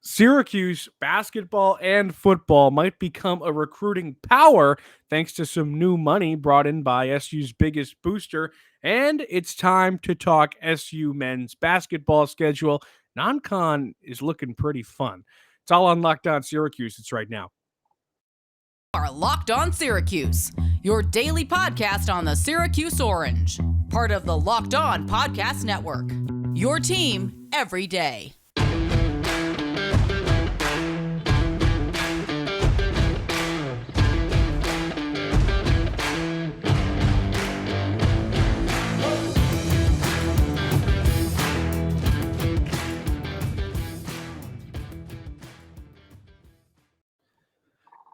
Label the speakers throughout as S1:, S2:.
S1: Syracuse basketball and football might become a recruiting power thanks to some new money brought in by SU's biggest booster. And it's time to talk SU men's basketball schedule. Non-con is looking pretty fun. It's all on Locked On Syracuse. It's right now.
S2: Are Locked On Syracuse, your daily podcast on the Syracuse Orange, part of the Locked On Podcast Network. Your team every day.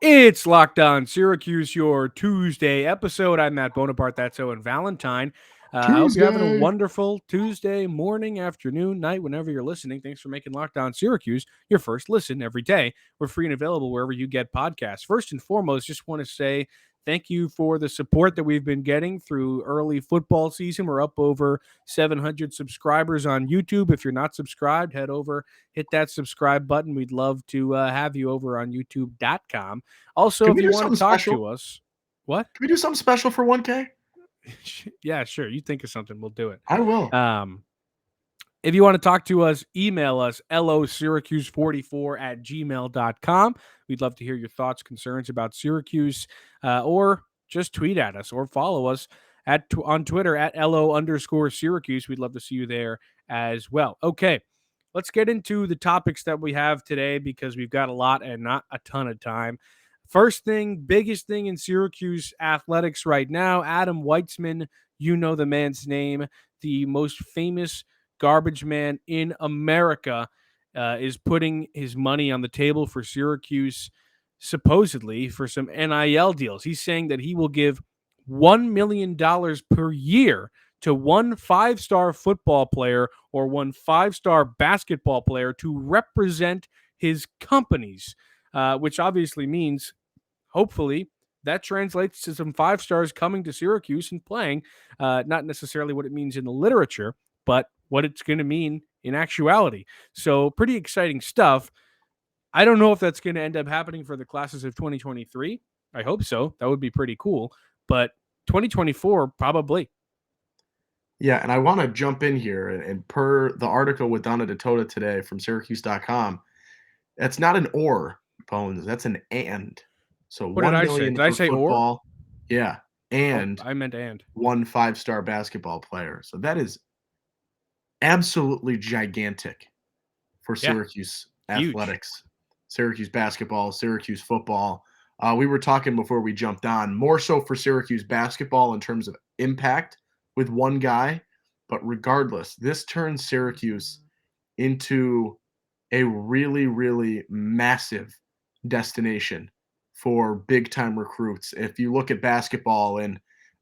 S1: It's Locked On Syracuse, your Tuesday episode. I'm Matt Bonaparte, that's Owen Valentine. I hope you're having a wonderful Tuesday morning, afternoon, night, whenever you're listening. Thanks for making Locked On Syracuse your first listen every day. We're free and available wherever you get podcasts. First and foremost, just want to say thank you for the support that we've been getting through early football season. We're up over 700 subscribers on YouTube. If you're not subscribed, head over, hit that subscribe button. We'd love to have you over on youtube.com. Also, if you want to talk to us, what?
S3: Can we do something special for 1K?
S1: Yeah, sure. You think of something, we'll do it.
S3: I will.
S1: If you want to talk to us, email us, losyracuse44@gmail.com. We'd love to hear your thoughts, concerns about Syracuse, or just tweet at us or follow us on Twitter at @LO_Syracuse. We'd love to see you there as well. Okay, let's get into the topics that we have today because we've got a lot and not a ton of time. First thing, biggest thing in Syracuse athletics right now, Adam Weitsman, you know the man's name, the most famous garbage man in America, is putting his money on the table for Syracuse, supposedly for some NIL deals. He's saying that he will give $1 million per year to one 5-star football player or one 5-star basketball player to represent his companies, which obviously means, hopefully, that translates to some 5-stars coming to Syracuse and playing. Not necessarily what it means in the literature, but what it's going to mean in actuality. So pretty exciting stuff. I don't know if that's going to end up happening for the classes of 2023. I hope so. That would be pretty cool. But 2024, probably.
S3: Yeah, and I want to jump in here. And per the article with Donna DeToda today from Syracuse.com, that's not an or, Bones. That's an and. So
S1: what
S3: 1
S1: did I
S3: million
S1: say? Did
S3: for
S1: I say
S3: football.
S1: Or?
S3: Yeah, and
S1: I meant and.
S3: One 5-star basketball player. So that is absolutely gigantic for Syracuse athletics. Syracuse basketball, Syracuse football. We were talking before we jumped on, more so for Syracuse basketball in terms of impact with one guy. But regardless, this turns Syracuse into a really, really massive destination for big-time recruits. If you look at basketball and,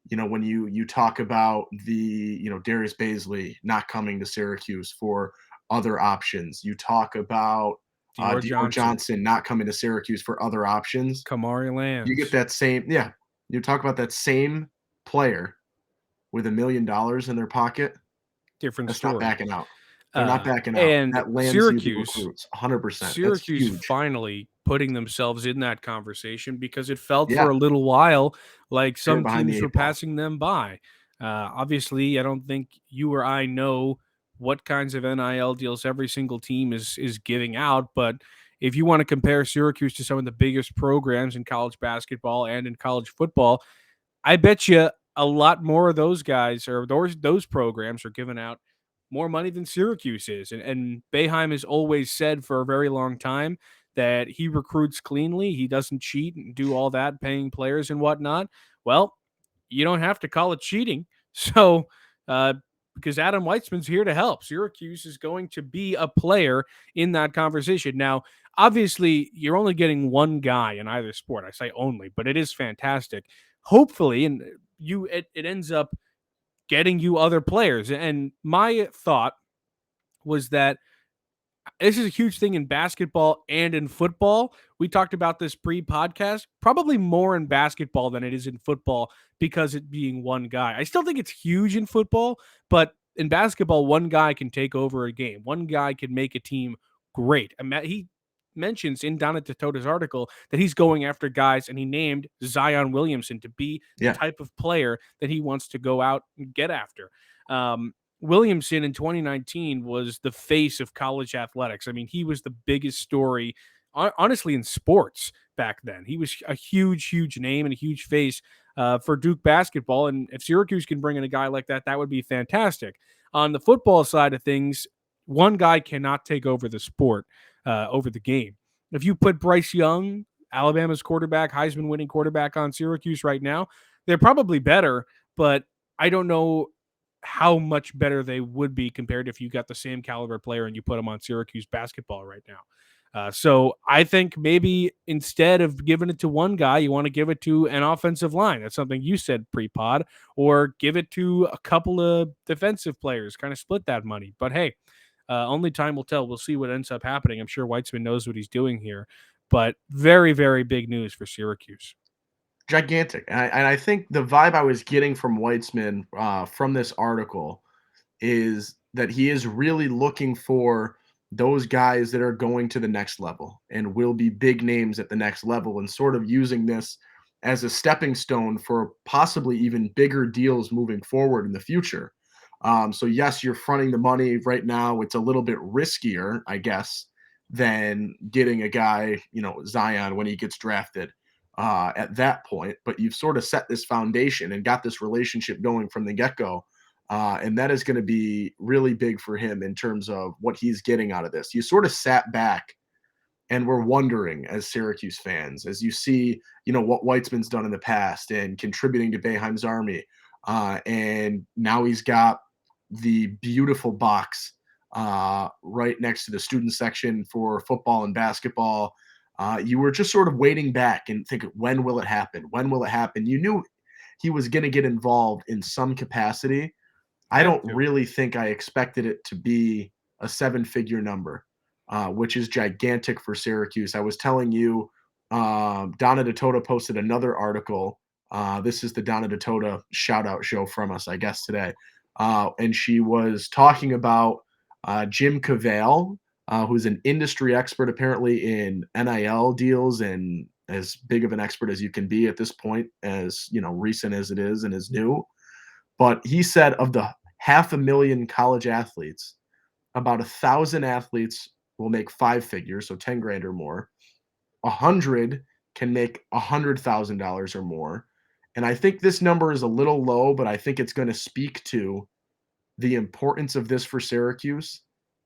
S3: when you talk about the, Darius Baisley not coming to Syracuse for other options, you talk about Dior Johnson not coming to Syracuse for other options.
S1: Kamari Lands.
S3: You get that same, you talk about that same player with $1 million in their pocket.
S1: Different story.
S3: Not backing out. They're not backing out.
S1: And
S3: that lands
S1: Syracuse,
S3: you recruits, 100%.
S1: Syracuse finally putting themselves in that conversation because it felt
S3: Yeah.
S1: for a little while like some
S3: behind
S1: teams
S3: the
S1: were
S3: eight ball.
S1: passing them by. Obviously, I don't think you or I know what kinds of NIL deals every single team is giving out, but if you want to compare Syracuse to some of the biggest programs in college basketball and in college football, I bet you a lot more of those guys or those programs are giving out more money than Syracuse is. And Boeheim has always said for a very long time that he recruits cleanly. He doesn't cheat and do all that, paying players and whatnot. Well, you don't have to call it cheating. So, because Adam Weitzman's here to help. Syracuse is going to be a player in that conversation. Now, obviously, you're only getting one guy in either sport. I say only, but it is fantastic. Hopefully, and it ends up getting you other players. And my thought was that this is a huge thing in basketball and in football. We talked about this pre-podcast, probably more in basketball than it is in football because it being one guy. I still think it's huge in football, but in basketball, one guy can take over a game. One guy can make a team great. mentions in Donna Totota's article that he's going after guys, and he named Zion Williamson to be the type of player that he wants to go out and get after. Williamson in 2019 was the face of college athletics. I mean, he was the biggest story, honestly, in sports back then. He was a huge, huge name and a huge face for Duke basketball. And if Syracuse can bring in a guy like that, that would be fantastic. On the football side of things, one guy cannot take over the sport, over the game. If you put Bryce Young, Alabama's quarterback, Heisman winning quarterback, on Syracuse right now, they're probably better, but I don't know how much better they would be compared if you got the same caliber player and you put them on Syracuse basketball right now. So I think maybe instead of giving it to one guy, you want to give it to an offensive line. That's something you said pre-pod, or give it to a couple of defensive players, kind of split that money. But hey, only time will tell. We'll see what ends up happening. I'm sure Weitsman knows what he's doing here, but very, very big news for Syracuse.
S3: Gigantic. And I think the vibe I was getting from Weitsman from this article is that he is really looking for those guys that are going to the next level and will be big names at the next level, and sort of using this as a stepping stone for possibly even bigger deals moving forward in the future. So yes, you're fronting the money right now. It's a little bit riskier, I guess, than getting a guy, Zion, when he gets drafted at that point. But you've sort of set this foundation and got this relationship going from the get-go. And that is going to be really big for him in terms of what he's getting out of this. You sort of sat back and were wondering, as Syracuse fans, as you see, what Weitzman's done in the past and contributing to Boeheim's Army. And now he's got the beautiful box right next to the student section for football and basketball. You were just sort of waiting back and thinking, when will it happen? When will it happen? You knew he was going to get involved in some capacity. I don't really think I expected it to be a 7-figure number, which is gigantic for Syracuse. I was telling you, Donna Tota posted another article. This is the Donna Tota shout-out show from us, I guess, today. And she was talking about Jim Cavale, who's an industry expert apparently in NIL deals, and as big of an expert as you can be at this point, as recent as it is and is new. But he said of the 500,000 college athletes, about 1,000 athletes will make 5 figures, so 10 grand or more. 100 can make $100,000 or more. And I think this number is a little low, but I think it's going to speak to the importance of this for Syracuse.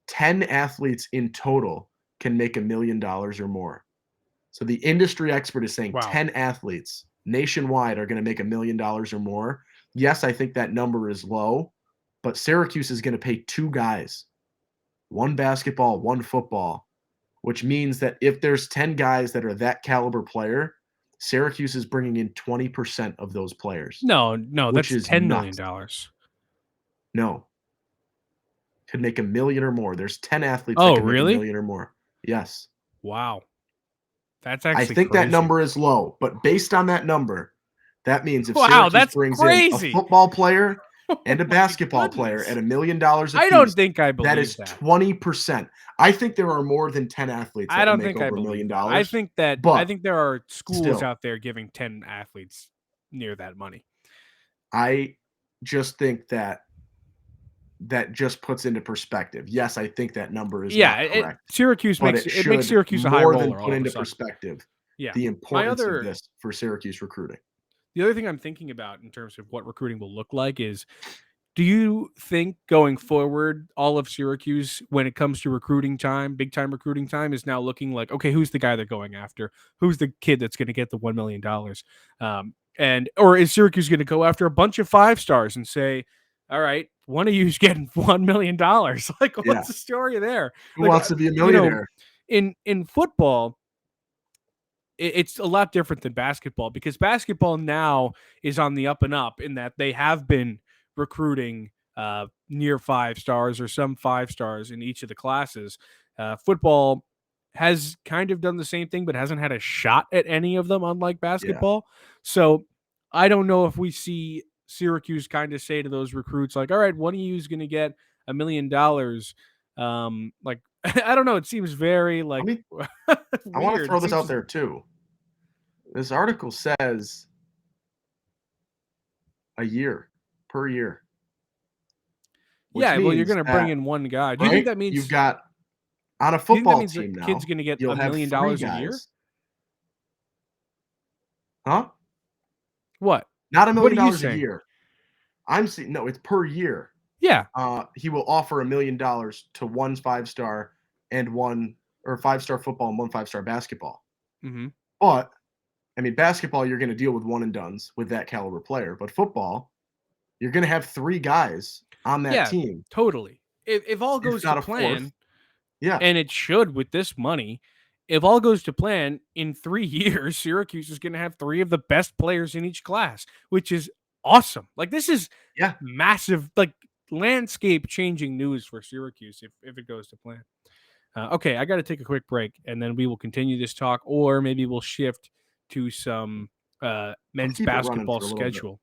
S3: 10 athletes in total can make $1 million or more. So the industry expert is saying 10 athletes nationwide are going to make $1 million or more. Yes, I think that number is low, but Syracuse is going to pay 2 guys, 1 basketball, 1 football, which means that if there's 10 guys that are that caliber player, Syracuse is bringing in 20% of those players.
S1: No, that's $10 million.
S3: No. Could make $1 million or more. There's 10 athletes that can make $1 million or more. Yes.
S1: Wow. That's actually
S3: I think
S1: crazy.
S3: that number is low, but based on that number, that means if Syracuse brings in a football player and a basketball player at $1 million a piece,
S1: I don't think I believe
S3: that is 20%. I think there are more than 10 athletes that will make over $1 million.
S1: I think there are schools out there giving 10 athletes near that money.
S3: I just think that just puts into perspective. Yes, I think that number is not correct.
S1: Syracuse makes Syracuse a high roller.
S3: More than put into perspective the importance of this for Syracuse recruiting.
S1: The other thing I'm thinking about in terms of what recruiting will look like is, do you think going forward, all of Syracuse, when it comes to recruiting time, big time recruiting time, is now looking like, okay, who's the guy they're going after? Who's the kid that's going to get the $1 million? Or is Syracuse going to go after a bunch of 5-stars and say, all right, one of you's getting $1 million? Like, what's the story there?
S3: Who wants to be a millionaire?
S1: In football, it's a lot different than basketball, because basketball now is on the up and up in that they have been recruiting near 5-stars or some 5-stars in each of the classes. Football has kind of done the same thing, but hasn't had a shot at any of them, unlike basketball. So I don't know if we see Syracuse kind of say to those recruits, like, all right, one of you is going to get $1 million. Like, I don't know. It seems very
S3: I
S1: like
S3: mean, I want to
S1: weird.
S3: throw
S1: It
S3: this
S1: seems
S3: out there too. This article says a year per year, which
S1: yeah. Well, you're
S3: means
S1: going to bring
S3: that,
S1: in one guy. Do you think
S3: right?
S1: that
S3: You've
S1: means?
S3: got on a
S1: Do you think that
S3: football
S1: means the
S3: team
S1: kid's
S3: now,
S1: going to get
S3: you'll
S1: $1
S3: have
S1: million
S3: three
S1: a year?
S3: guys. Huh?
S1: What?
S3: Not $1
S1: What are
S3: million
S1: you
S3: a
S1: saying?
S3: year. I'm saying no, it's per year.
S1: Yeah.
S3: He will offer $1 million to one 5-star and one or 5-star football and one 5-star basketball.
S1: Mm-hmm.
S3: But I mean, basketball, you're going to deal with one and dones with that caliber player. But football, you're going to have three guys on that
S1: Yeah.
S3: team,
S1: Totally. If all
S3: if
S1: goes to
S3: not a fourth.
S1: plan,
S3: Yeah,
S1: and it should with this money. If all goes to plan, in 3 years, Syracuse is going to have three of the best players in each class, which is awesome. Like this is
S3: yeah.
S1: massive, like landscape changing news for Syracuse if it goes to plan. Okay, I got to take a quick break, and then we will continue this talk, or maybe we'll shift to some
S3: Let's
S1: men's
S3: keep it running
S1: basketball
S3: for a little bit.
S1: schedule.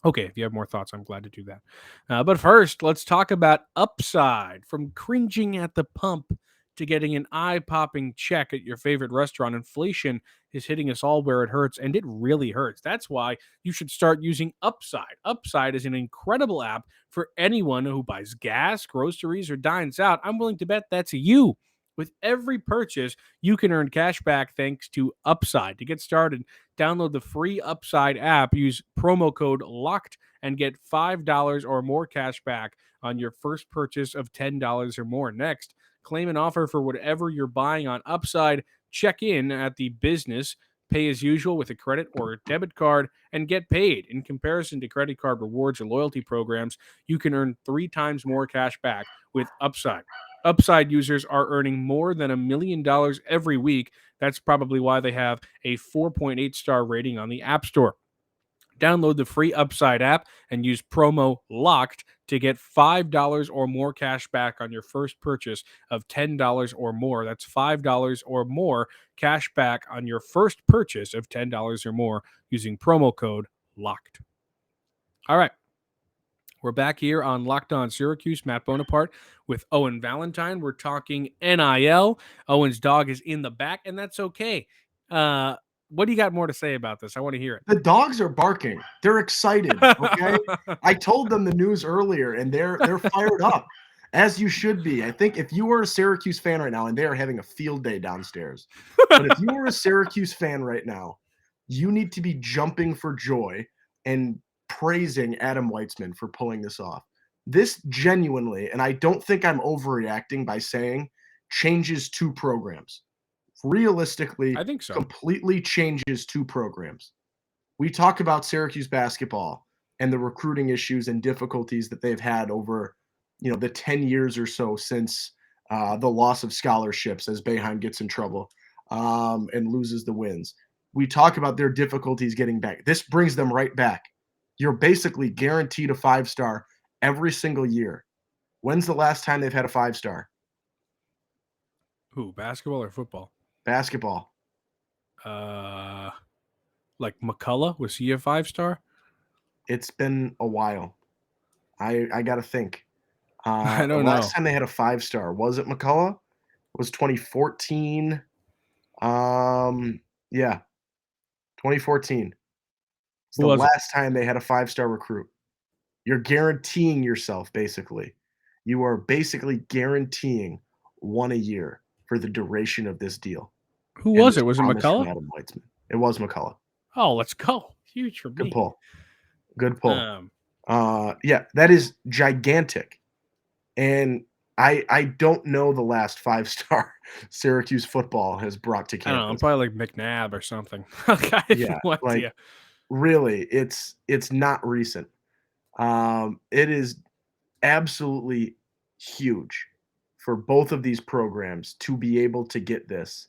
S1: Okay, if you have more thoughts, I'm glad to do that. But first, let's talk about upside. From cringing at the pump to getting an eye popping check at your favorite restaurant, inflation is hitting us all where it hurts, and it really hurts. That's why you should start using Upside. Upside is an incredible app for anyone who buys gas, groceries, or dines out. I'm willing to bet that's you. With every purchase, you can earn cash back thanks to Upside. To get started, download the free Upside app, use promo code LOCKED, and get $5 or more cash back on your first purchase of $10 or more. Next, claim an offer for whatever you're buying on Upside. Check in at the business, pay as usual with a credit or a debit card, and get paid. In comparison to credit card rewards or loyalty programs, you can earn 3 times more cash back with Upside. Upside users are earning more than $1 million every week. That's probably why they have a 4.8-star rating on the App Store. Download the free Upside app and use promo LOCKED to get $5 or more cash back on your first purchase of $10 or more. That's $5 or more cash back on your first purchase of $10 or more using promo code LOCKED. All right. We're back here on Locked On Syracuse. Matt Bonaparte with Owen Valentine. We're talking NIL. Owen's dog is in the back, and that's okay. What do you got more to say about this? I want to hear
S3: The dogs are barking. They're excited. Okay.
S1: it.
S3: I told them the news earlier, and they're fired up, as you should be. I think if you are a Syracuse fan right now, and they are having a field day downstairs, but if you are a Syracuse fan right now, you need to be jumping for joy and praising Adam Weitsman for pulling this off. This genuinely, and I don't think I'm overreacting by saying, changes two programs. Realistically,
S1: I think so.
S3: completely changes two programs. We talk about Syracuse basketball and the recruiting issues and difficulties that they've had over, the 10 years or so since the loss of scholarships as Boeheim gets in trouble and loses the wins. We talk about their difficulties getting back. This brings them right back. You're basically guaranteed a 5-star every single year. When's the last time they've had a 5-star?
S1: Who, basketball or football?
S3: Basketball.
S1: Like McCullough, was he a 5-star?
S3: It's been a while. I got to think.
S1: I
S3: The
S1: don't
S3: last
S1: know.
S3: time they had a 5-star, was it McCullough? It was 2014. Yeah, 2014. It's
S1: Who
S3: the
S1: was it?
S3: last time they had a 5-star recruit. You're guaranteeing yourself, basically. You are basically guaranteeing one a year for the duration of this deal
S1: Who
S3: and
S1: was
S3: this
S1: it? Was it
S3: promise from
S1: McCullough?
S3: Adam Weitzman. It was McCullough.
S1: Oh, let's go. Huge for
S3: Good
S1: me.
S3: pull. Good pull.
S1: Um,
S3: Yeah, that is gigantic. And I don't know the last 5-star Syracuse football has brought to
S1: I don't know.
S3: campus.
S1: Probably like McNabb or something. Like, I have
S3: Yeah,
S1: no
S3: like
S1: idea.
S3: really, it's not recent. It is absolutely huge for both of these programs to be able to get this.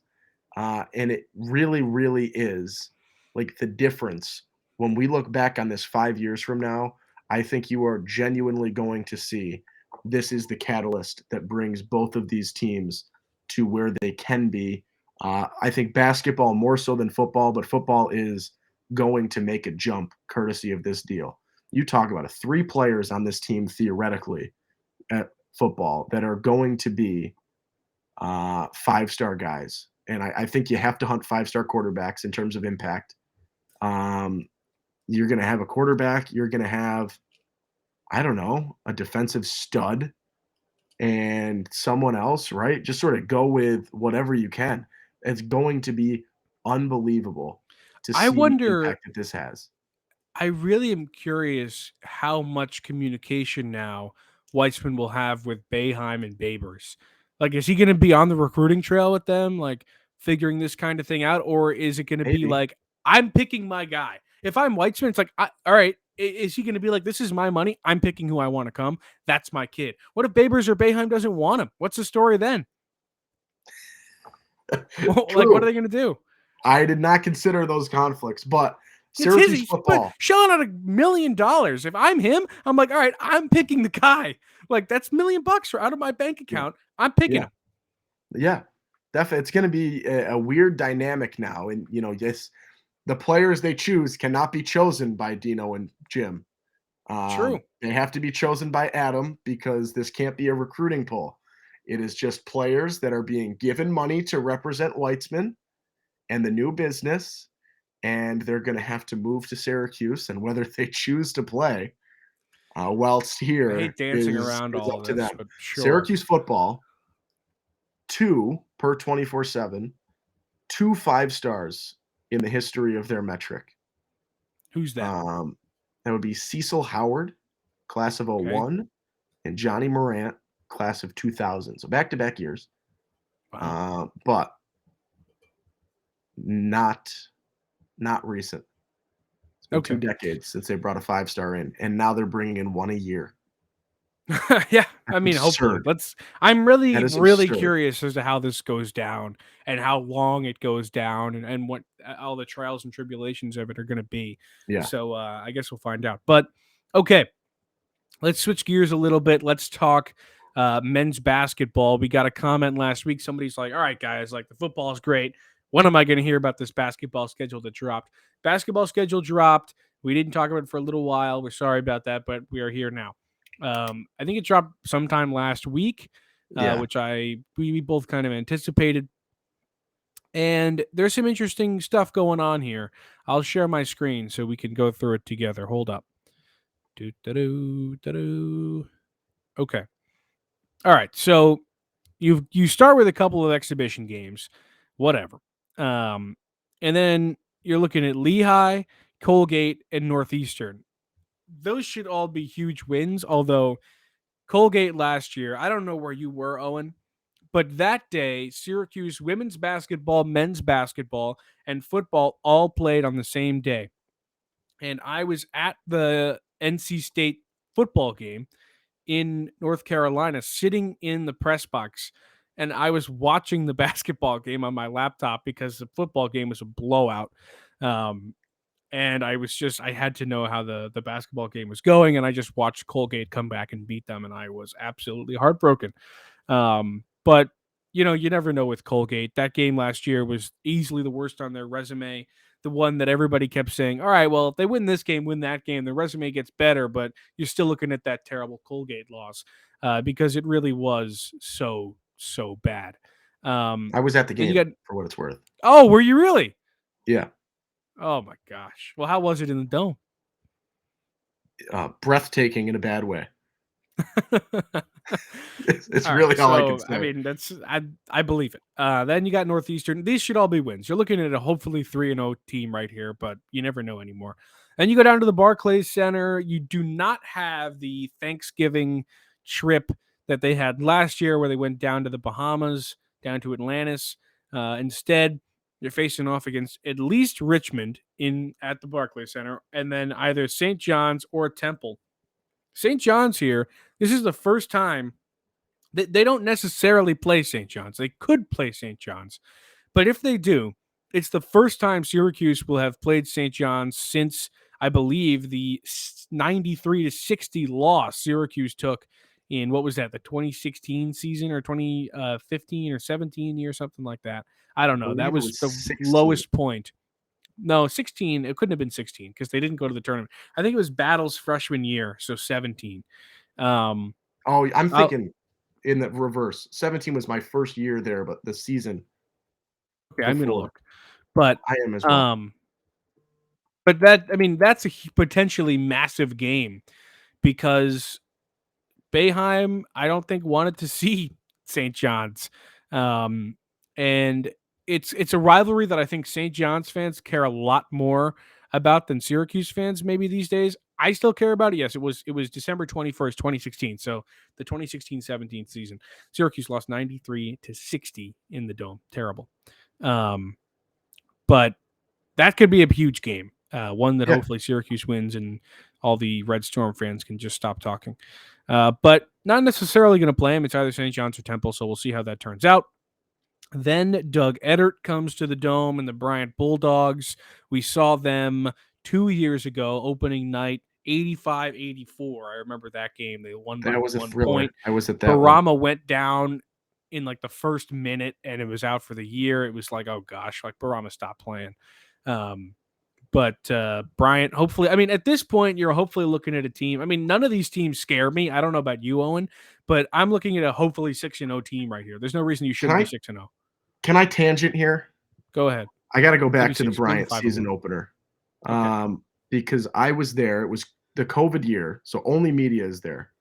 S3: And it really, really is like the difference when we look back on this 5 years from now. I think you are genuinely going to see this is the catalyst that brings both of these teams to where they can be. I think basketball more so than football, but football is going to make a jump courtesy of this deal. You talk about 3 players on this team theoretically at football that are going to be 5-star guys. And I think you have to hunt 5-star quarterbacks in terms of impact. You're going to have a quarterback. You're going to have, I don't know, a defensive stud and someone else, right? Just sort of go with whatever you can. It's going to be unbelievable to
S1: I
S3: see the
S1: wonder,
S3: impact that this has.
S1: I really am curious how much communication now Weitsman will have with Boeheim and Babers. Like, is he going to be on the recruiting trail with them, like figuring this kind of thing out? Or is it going to be
S3: Maybe.
S1: like, I'm picking my guy? If I'm Weitzman, it's like, all right, is he going to be like, this is my money. I'm picking who I want to come. That's my kid. What if Babers or Boeheim doesn't want him? What's the story then? Like, what are
S3: True.
S1: they going to do?
S3: I did not consider those conflicts, but
S1: It's his.
S3: Syracuse
S1: He's but
S3: football.
S1: shelling out $1 million. If I'm him, I'm like, all right, I'm picking the guy. Like that's $1 million for out of my bank
S3: Yeah.
S1: account. I'm picking
S3: Yeah.
S1: him.
S3: Yeah. Definitely. It's going to be a weird dynamic now. And, yes, the players they choose cannot be chosen by Dino and Jim.
S1: True.
S3: They have to be chosen by Adam because this can't be a recruiting poll. It is just players that are being given money to represent Weitzman and the new business, and they're going to have to move to Syracuse. And whether they choose to play whilst
S1: I hate
S3: here
S1: dancing
S3: is
S1: around all
S3: up
S1: of
S3: to
S1: this,
S3: them.
S1: but sure.
S3: Syracuse football, 2 per 24/7, 2 5-stars in the history of their metric.
S1: Who's that?
S3: That would be Cecil Howard, class of
S1: Okay.
S3: 01, and Johnny Morant, class of 2000. So back-to-back years.
S1: Wow.
S3: But not recent. It's been 2
S1: Okay.
S3: decades since they brought a 5-star in, and now they're bringing in 1 a year.
S1: Yeah.
S3: That's
S1: I mean, hopefully.
S3: absurd.
S1: I'm
S3: That
S1: really,
S3: is
S1: really
S3: absurd.
S1: curious as to how this goes down and how long it goes down and what all the trials and tribulations of it are going to be.
S3: Yeah.
S1: So I guess we'll find out. But okay. Let's switch gears a little bit. Let's talk men's basketball. We got a comment last week. Somebody's like, all right, guys, like the football is great. When am I going to hear about this basketball schedule that dropped? Basketball schedule dropped. We didn't talk about it for a little while. We're sorry about that, but we are here now. I think it dropped sometime last week,
S3: Yeah.
S1: which we both kind of anticipated. And there's some interesting stuff going on here. I'll share my screen so we can go through it together. Hold up. Okay. All right. So you start with a couple of exhibition games, whatever. And then you're looking at Lehigh, Colgate, and Northeastern. Those should all be huge wins, although Colgate last year, I don't know where you were, Owen, but that day, Syracuse women's basketball, men's basketball, and football all played on the same day. And I was at the NC State football game in North Carolina, sitting in the press box, and I was watching the basketball game on my laptop because the football game was a blowout. And I had to know how the basketball game was going, and I just watched Colgate come back and beat them, and I was absolutely heartbroken. But you never know with Colgate. That game last year was easily the worst on their resume. The one that everybody kept saying, all right, well, if they win this game, win that game, the resume gets better, but you're still looking at that terrible Colgate loss because it really was so, so bad.
S3: I was at the
S1: Then you
S3: game
S1: got,
S3: for what it's worth.
S1: oh, were you really?
S3: Yeah.
S1: Oh my gosh. Well, how was it in the dome?
S3: Breathtaking in a bad way. It's
S1: All
S3: really
S1: right,
S3: all I can
S1: so
S3: say.
S1: I mean, I believe it. Then you got Northeastern. These should all be wins. You're looking at a hopefully 3-0 team right here, but you never know anymore. Then you go down to the Barclays Center. You do not have the Thanksgiving trip that they had last year, where they went down to the Bahamas, down to Atlantis. Instead, you're facing off against at least Richmond at the Barclays Center, and then either St. John's or Temple. St. John's here. This is the first time they don't necessarily play St. John's. They could play St. John's, but if they do, it's the first time Syracuse will have played St. John's since, I believe, the 93-60 loss Syracuse took in, what was that, the 2016 season or 2015 or 17 year, something like that. I don't
S3: I
S1: know. That
S3: believe it
S1: was
S3: was
S1: the
S3: 16.
S1: lowest point. No, 16. It couldn't have been 16 because they didn't go to the tournament. I think it was Battle's freshman year, so 17.
S3: Oh, I'm
S1: I'll,
S3: thinking in the reverse. 17 was my first year there, but the season
S1: Okay, I'm gonna
S3: before.
S1: look. But
S3: I am as well.
S1: that's a potentially massive game because Boeheim, I don't think wanted to see St. John's, and it's a rivalry that I think St. John's fans care a lot more about than Syracuse fans maybe these days. I still care about it. Yes, it was December 21st, 2016. So the 2016-17 season, Syracuse lost 93-60 in the Dome. Terrible. But that could be a huge game. One that
S3: Yeah.
S1: hopefully Syracuse wins and all the Red Storm fans can just stop talking. But not necessarily going to play him. It's either St. John's or Temple, so we'll see how that turns out. Then Doug Eddert comes to the Dome and the Bryant Bulldogs. We saw them 2 years ago, opening night, 85-84. I remember that game. They won by
S3: That was a
S1: 1
S3: thriller.
S1: point.
S3: I was at that one.
S1: Barama went down in like the first minute and it was out for the year. It was like, oh gosh, like Barama stopped playing. But Bryant, hopefully, I mean, at this point, you're hopefully looking at a team. I mean, none of these teams scare me. I don't know about you, Owen, but I'm looking at a hopefully 6-0 team right here. There's no reason you shouldn't be 6-0.
S3: Can I tangent here?
S1: Go ahead.
S3: I got to go back
S1: Maybe
S3: to the
S1: 6, maybe
S3: Bryant
S1: 5-1.
S3: season opener,
S1: Okay.
S3: because I was there. It was the COVID year, so only media is there.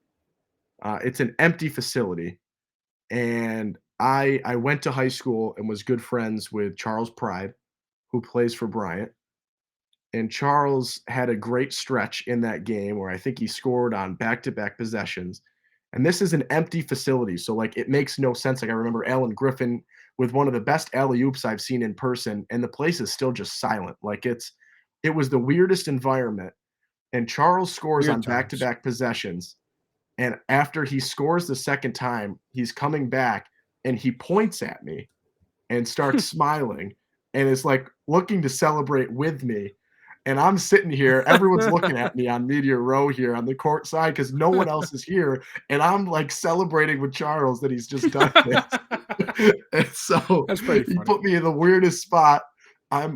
S3: It's an empty facility, and I went to high school and was good friends with Charles Pride, who plays for Bryant. And Charles had a great stretch in that game where I think he scored on back-to-back possessions. And this is an empty facility, so, like, it makes no sense. Like, I remember Alan Griffin with one of the best alley-oops I've seen in person, and the place is still just silent. Like, it was the weirdest environment, and Charles scores
S1: Weird
S3: on
S1: times.
S3: back-to-back possessions, and after he scores the second time, he's coming back, and he points at me and starts smiling and is, like, looking to celebrate with me. And I'm sitting here, everyone's looking at me on media row here on the court side because no one else is here. And I'm like celebrating with Charles that he's just done this. And so
S1: That's pretty
S3: he
S1: funny.
S3: put me in the weirdest spot. I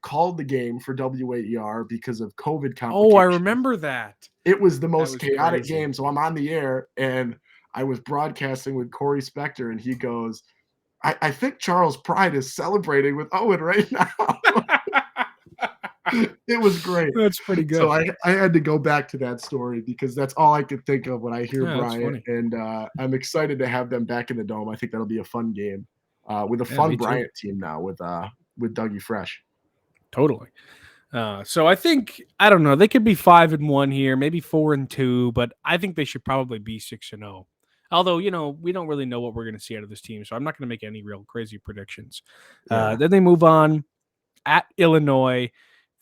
S3: called the game for WAER because of COVID complications.
S1: Oh, I remember that.
S3: It was the most
S1: was
S3: chaotic
S1: crazy.
S3: game. So I'm on the air and I was broadcasting with Corey Spector, and he goes, I think Charles Pride is celebrating with Owen right now. It was great.
S1: That's pretty good.
S3: So I had to go back to that story because that's all I could think of when I hear
S1: Yeah, that's
S3: Bryant.
S1: funny.
S3: And I'm excited to have them back in the Dome. I think that'll be a fun game with a
S1: Yeah,
S3: fun
S1: me too.
S3: Bryant team now with Dougie Fresh.
S1: Totally. So I think, I don't know, they could be 5-1 here, maybe 4-2, but I think they should probably be 6-0. Although, we don't really know what we're going to see out of this team, so I'm not going to make any real crazy predictions.
S3: Yeah.
S1: Then they move on at Illinois.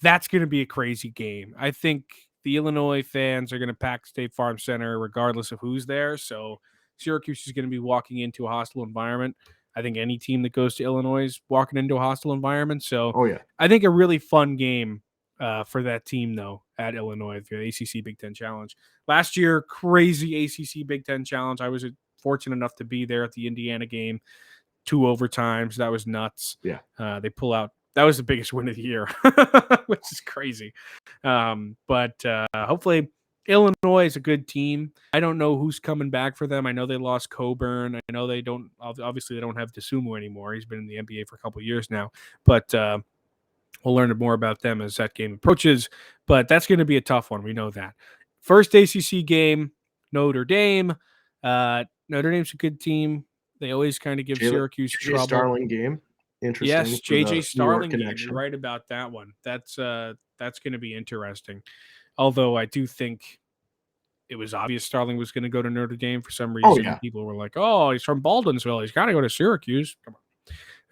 S1: That's going to be a crazy game. I think the Illinois fans are going to pack State Farm Center regardless of who's there. So Syracuse is going to be walking into a hostile environment. I think any team that goes to Illinois is walking into a hostile environment. So
S3: Oh, yeah.
S1: I think a really fun game for that team, though, at Illinois, the ACC Big Ten Challenge. Last year, crazy ACC Big Ten Challenge. I was fortunate enough to be there at the Indiana game, 2 overtimes. That was nuts.
S3: Yeah.
S1: They pull out. That was the biggest win of the year, which is crazy. But hopefully Illinois is a good team. I don't know who's coming back for them. I know they lost Coburn. I know they don't have DeSumo anymore. He's been in the NBA for a couple of years now. But we'll learn more about them as that game approaches. But that's going to be a tough one. We know that. First ACC game, Notre Dame. Notre Dame's a good team. They always kind of give Syracuse trouble.
S3: Starling game. Interesting.
S1: Yes, JJ Starling game.
S3: Connection.
S1: You're right about that one. That's going to be interesting. Although I do think it was obvious Starling was going to go to Notre Dame for some reason.
S3: Oh, yeah.
S1: People were like, "Oh, he's from Baldwinsville. He's got to go to Syracuse." Come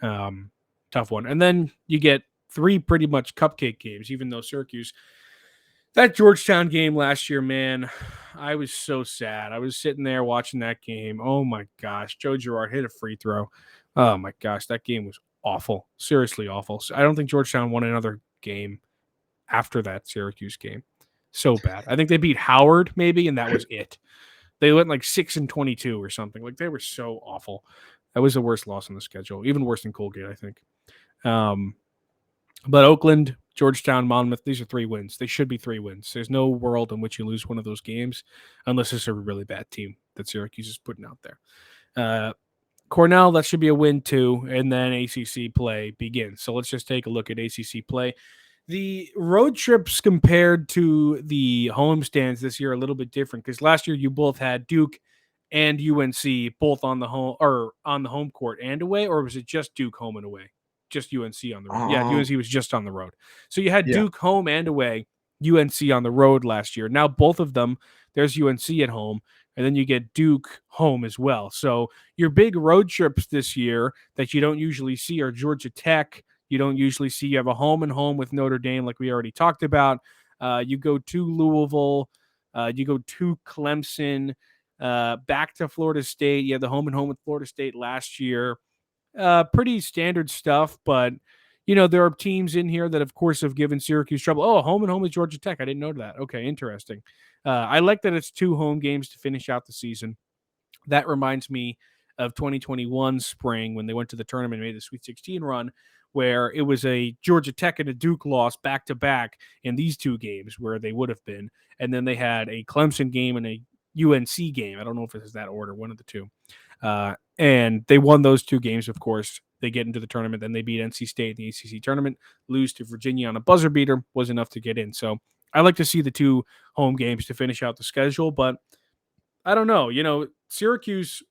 S1: on, tough one. And then you get 3 pretty much cupcake games. Even though Syracuse, that Georgetown game last year, man, I was so sad. I was sitting there watching that game. Oh my gosh, Joe Girard hit a free throw. Oh my gosh, that game was awful, seriously awful. So I don't think Georgetown won another game after that Syracuse game. So bad. I think they beat Howard maybe, and that was it. They went like 6-22 or something. Like they were so awful. That was the worst loss on the schedule, even worse than Colgate, I think. But Oakland, Georgetown, Monmouth, these are 3 wins. They should be 3 wins. There's no world in which you lose one of those games unless it's a really bad team. that Syracuse is putting out there. Cornell, that should be a win too, and then ACC play begins. So let's just take a look at ACC play. The road trips compared to the homestands this year are a little bit different because last year you both had Duke and UNC both on the home court and away, or was it just Duke home and away? Just UNC on the road. Yeah, UNC was just on the road. So you had Duke home and away, UNC on the road last year. Now both of them, there's UNC at home, and then you get Duke home as well. So your big road trips this year that you don't usually see are Georgia Tech. You don't usually see. You have a home and home with Notre Dame, like we already talked about. You go to Louisville. You go to Clemson. Back to Florida State. You had the home and home with Florida State last year. Pretty standard stuff, but there are teams in here that, of course, have given Syracuse trouble. Oh, home and home with Georgia Tech. I didn't know that. Okay, interesting. I like that it's 2 home games to finish out the season. That reminds me of 2021 spring when they went to the tournament and made the Sweet 16 run, where it was a Georgia Tech and a Duke loss back-to-back in these 2 games where they would have been. And then they had a Clemson game and a UNC game. I don't know if it's that order, one of the 2. And they won those 2 games, of course. They get into the tournament. Then they beat NC State in the ACC tournament. Lose to Virginia on a buzzer beater was enough to get in. So I like to see the 2 home games to finish out the schedule. But I don't know. Syracuse,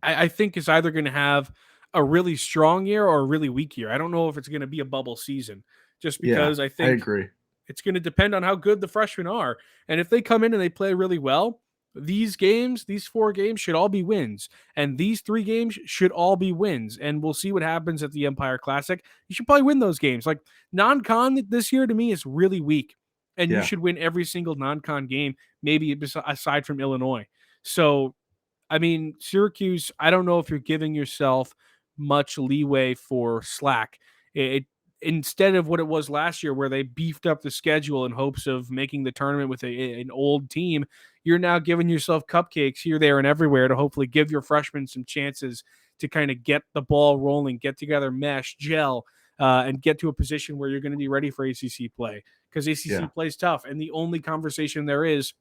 S1: I think, is either going to have a really strong year or a really weak year. I don't know if it's going to be a bubble season, just because I think
S3: I agree.
S1: It's going to depend on how good the freshmen are. And if they come in and they play really well, these 4 games should all be wins. And these 3 games should all be wins. And we'll see what happens at the Empire Classic. You should probably win those games. Like, non-con this year to me is really weak. And you should win every single non-con game, maybe aside from Illinois. So, I mean, Syracuse, I don't know if you're giving yourself much leeway for slack. Instead of what it was last year where they beefed up the schedule in hopes of making the tournament with an old team, you're now giving yourself cupcakes here, there, and everywhere to hopefully give your freshmen some chances to kind of get the ball rolling, get together, mesh, gel, and get to a position where you're going to be ready for ACC play, because ACC play is tough. And the only conversation there is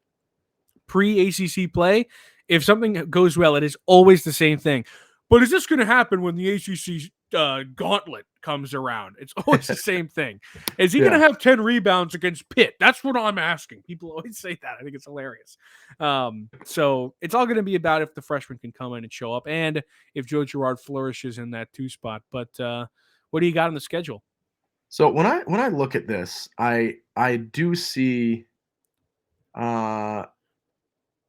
S1: pre-ACC play, if something goes well, it is always the same thing. But is this going to happen when the ACC gauntlet comes around? It's always the same thing. Is he going to have 10 rebounds against Pitt? That's what I'm asking. People always say that. I think it's hilarious. So it's all going to be about if the freshman can come in and show up, and if Joe Girard flourishes in that 2 spot. But what do you got on the schedule?
S3: So when I look at this, I do see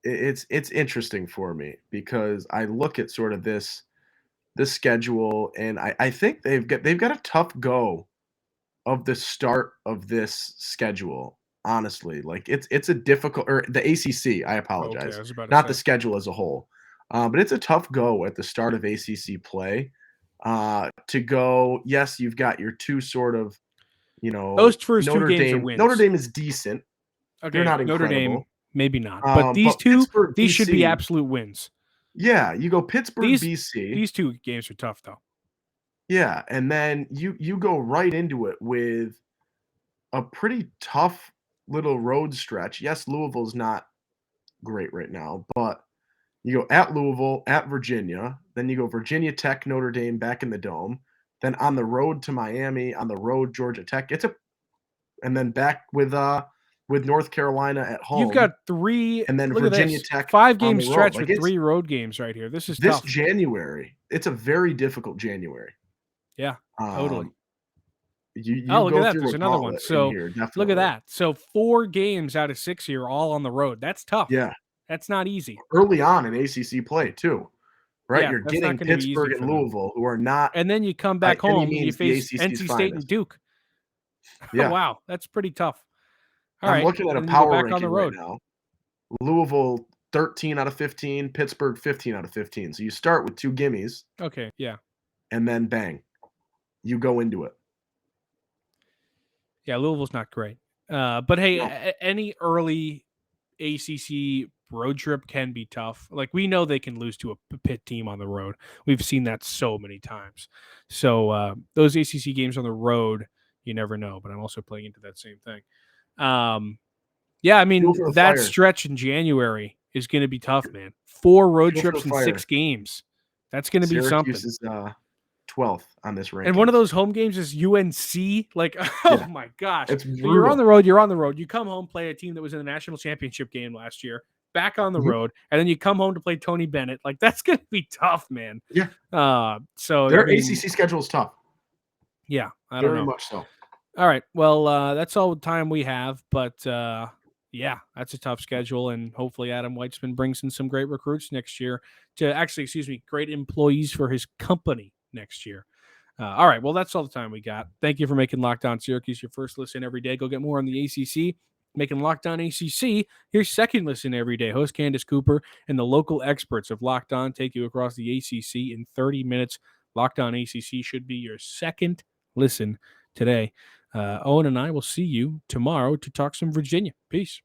S3: it's interesting for me, because I look at sort of this schedule, and I think they've got a tough go of the start of this schedule. Honestly, like it's a difficult, or the ACC. I apologize, not the schedule as a whole, but it's a tough go at the start of ACC play. To go, yes, you've got your 2 sort of,
S1: those first 2 games are wins.
S3: Notre Dame is decent.
S1: Okay,
S3: they're not
S1: Notre
S3: incredible.
S1: Dame, maybe not, but these 2, these should be absolute wins.
S3: Yeah, you go Pittsburgh, BC.
S1: These 2 games are tough, though.
S3: Yeah, and then you go right into it with a pretty tough little road stretch. Yes, Louisville's not great right now, but you go at Louisville, at Virginia, then you go Virginia Tech, Notre Dame back in the Dome, then on the road to Miami, on the road Georgia Tech. And then back with North Carolina at home.
S1: You've got 3,
S3: and then Virginia Tech
S1: 5-game stretch with 3 road games right here. This is tough.
S3: This January, it's a very difficult January.
S1: Yeah, totally.
S3: Look
S1: at that. There's another one. So look at that. So 4 games out of 6 here, all on the road. That's tough.
S3: Yeah.
S1: That's not easy.
S3: Early on in ACC play, too. Right?
S1: Yeah,
S3: you're getting Pittsburgh and Louisville, who are not.
S1: And then you come back home and you face NC State and Duke. Yeah. Wow. That's pretty tough.
S3: I'm looking at a power ranking right now. Louisville 13 out of 15, Pittsburgh 15 out of 15. So you start with 2 gimmies.
S1: Okay, yeah.
S3: And then bang, you go into it.
S1: Yeah, Louisville's not great. But hey, any early ACC road trip can be tough. Like, we know they can lose to a Pitt team on the road. We've seen that so many times. So those ACC games on the road, you never know. But I'm also playing into that same thing. Yeah, I mean, that stretch in January, is going to be tough, man. 4 road
S3: Feel
S1: trips
S3: for
S1: and
S3: fire.
S1: 6 games. That's going to be something.
S3: Syracuse is 12th on this ranking.
S1: And one of those home games is UNC. Like, oh my gosh.
S3: It's
S1: So
S3: brutal.
S1: you're on the road. You're on the road. You come home, play a team that was in the national championship game last year, back on the road, and then you come home to play Tony Bennett. Like, that's going to be tough, man.
S3: Yeah.
S1: So
S3: their ACC schedule is tough.
S1: Yeah, I don't know.
S3: Very much so.
S1: All right. Well, that's all the time we have. But, yeah, that's a tough schedule. And hopefully Adam Weitsman brings in some great recruits next year great employees for his company next year. All right. Well, that's all the time we got. Thank you for making Locked On Syracuse your first listen every day. Go get more on the ACC. Making Locked On ACC your second listen every day. Host Candace Cooper and the local experts of Locked On take you across the ACC in 30 minutes. Locked On ACC should be your second listen today. Owen and I will see you tomorrow to talk some Virginia. Peace.